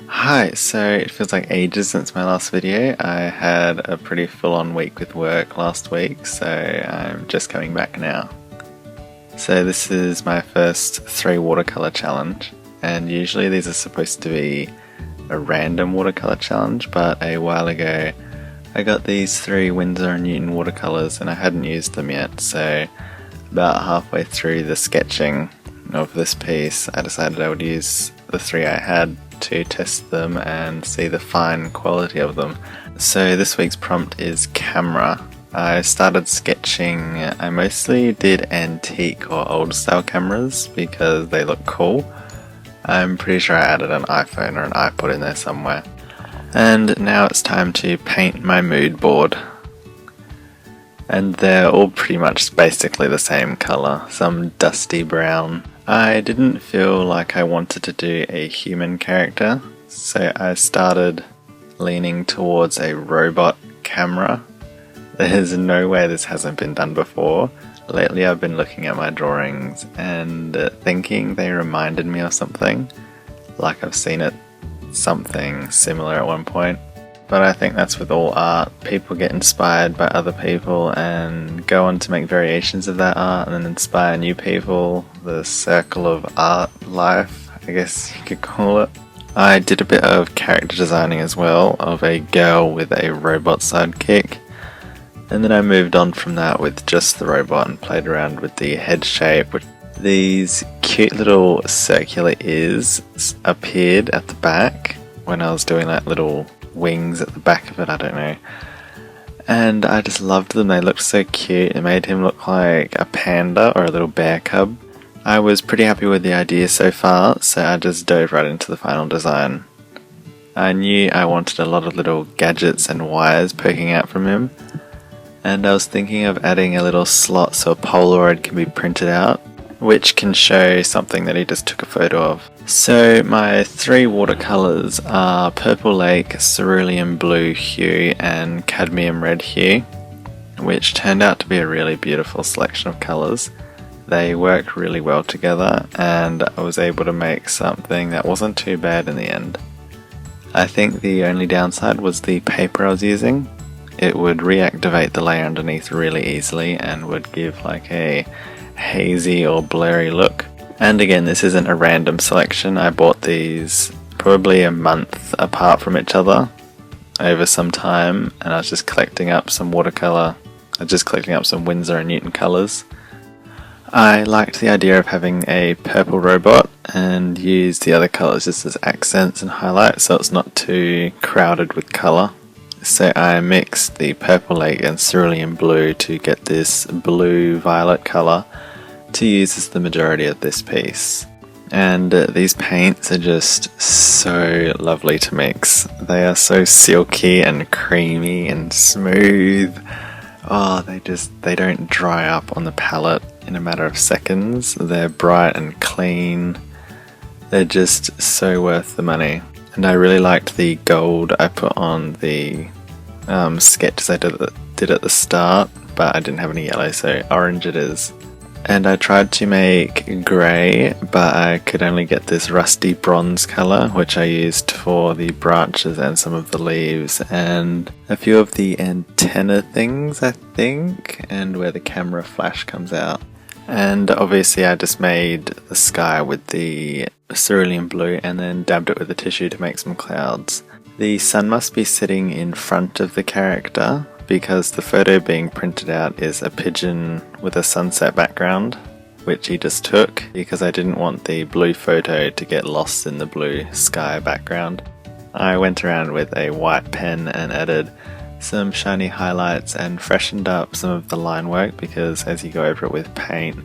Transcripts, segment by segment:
Hi, so it feels like ages since my last video. I had a pretty full-on week with work last week, so I'm just coming back now. So this is my first 3 watercolour challenge, and usually these are supposed to be a random watercolour challenge, but a while ago I got these 3 Windsor and Newton watercolours and I hadn't used them yet, so about halfway through the sketching of this piece I decided I would use the 3 I had to test them and see the fine quality of them. So this week's prompt is camera. I started sketching, I mostly did antique or old style cameras because they look cool. I'm pretty sure I added an iPhone or an iPod in there somewhere. And now it's time to paint my mood board. And they're all pretty much basically the same colour, some dusty brown. I didn't feel like I wanted to do a human character, so I started leaning towards a robot camera. There's no way this hasn't been done before. Lately I've been looking at my drawings and thinking they reminded me of something, like I've seen it something similar at one point. But I think that's with all art. People get inspired by other people and go on to make variations of that art and then inspire new people. The circle of art life, I guess you could call it. I did a bit of character designing as well, of a girl with a robot sidekick. And then I moved on from that with just the robot and played around with the head shape. These cute little circular ears appeared at the back when I was doing like little wings at the back of it, I don't know. And I just loved them, they looked so cute. It made him look like a panda or a little bear cub. I was pretty happy with the idea so far, so I just dove right into the final design. I knew I wanted a lot of little gadgets and wires poking out from him, and I was thinking of adding a little slot so a Polaroid can be printed out, which can show something that he just took a photo of. So my 3 watercolours are Purple Lake, Cerulean Blue hue and Cadmium Red hue, which turned out to be a really beautiful selection of colours. They worked really well together and I was able to make something that wasn't too bad in the end. I think the only downside was the paper I was using. It would reactivate the layer underneath really easily and would give like a hazy or blurry look. And again, this isn't a random selection. I bought these probably a month apart from each other over some time, and I was just collecting up some watercolour. I was just collecting up some Windsor and Newton colours. I liked the idea of having a purple robot and used the other colours just as accents and highlights so it's not too crowded with colour. So I mixed the Purple Lake and Cerulean Blue to get this blue-violet colour to use as the majority of this piece. And these paints are just so lovely to mix. They are so silky and creamy and smooth. Oh, they don't dry up on the palette in a matter of seconds. They're bright and clean. They're just so worth the money. And I really liked the gold I put on the sketches I did at the start, but I didn't have any yellow, so orange it is. And I tried to make grey, but I could only get this rusty bronze colour, which I used for the branches and some of the leaves and a few of the antenna things, I think, and where the camera flash comes out. And obviously I just made the sky with the cerulean blue and then dabbed it with a tissue to make some clouds. The sun must be sitting in front of the character because the photo being printed out is a pigeon with a sunset background, which he just took because I didn't want the blue photo to get lost in the blue sky background. I went around with a white pen and added some shiny highlights and freshened up some of the line work because as you go over it with paint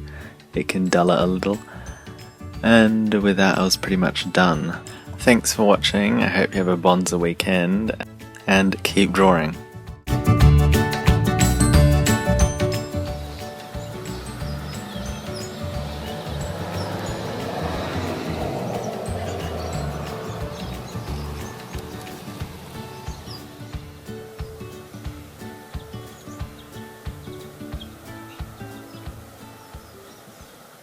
it can dull it a little. And with that I was pretty much done. Thanks for watching, I hope you have a bonza weekend and keep drawing.